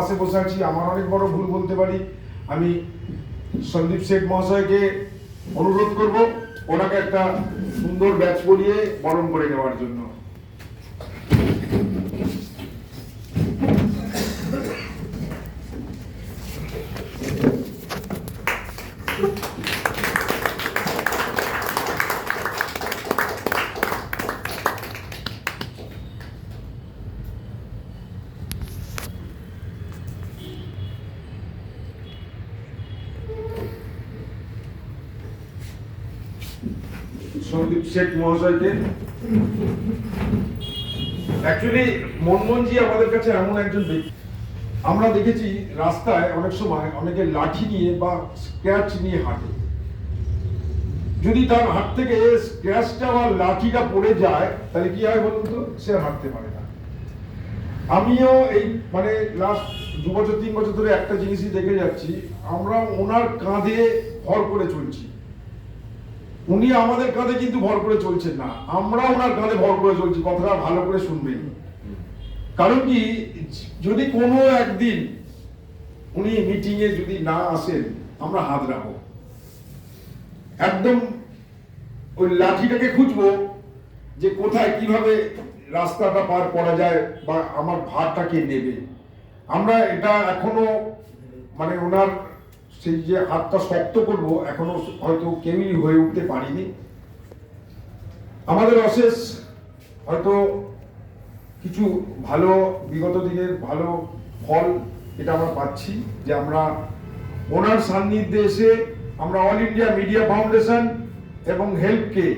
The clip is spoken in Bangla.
পাশে বসে আছি, আমার অনেক বড় ভুল বলতে পারি। আমি সন্দীপ শেঠ মহাশয়কে অনুরোধ করব ওনাকে একটা সুন্দর ব্যাচ পরিয়ে বরণ করে নেওয়ার জন্য। সন্দীপ শেঠ মহাশয়কে অ্যাকচুয়ালি মনমোহনজি আমাদের কাছে এমন একজন ব্যক্তি, আমরা দেখেছি রাস্তায় অনেক সময় অনেকে লাঠি নিয়ে বা স্ক্র্যাচ নিয়ে হাঁটে। যদি তার হাত থেকে স্ক্র্যাচটা বা লাঠিটা পড়ে যায় তাহলে কি হয় বলুন তো, সে হাঁটতে পারে না। আমিও এই মানে লাস্ট 2 বছর 3 বছর ধরে একটা জিনিসই দেখে যাচ্ছি, আমরা ওনার কাঁধে ভর করে চলছি। উনি আমাদের কাঁধে কিন্তু ভর করে চলছেন না, আমরা ওনার কাঁধে ভর করে চলছি। কথাটা ভালো করে শুনবেন। কারণ কি, যদি কোনো একদিন উনি মিটিং এ যদি না আসেন, আমরা হাত রাখবো, একদম ওই লাঠিটাকে খুঁজবো যে কোথায় কিভাবে রাস্তাটা পার করা যায় বা আমার ভারটা কে নেবে। আমরা এটা এখনো মানে ওনার সেই যে হাতটা শক্ত করবো এখনো হয়তো কেউই হয়ে উঠতে পারিনি। আমাদের অশেষ হয়তো কিছু ভালো বিগত দিনের ভালো ফল এটা আমরা পাচ্ছি যে আমরা ওনার সান্নিধ্যে এসে আমরা অল ইন্ডিয়া মিডিয়া ফাউন্ডেশন এবং হেল্পকে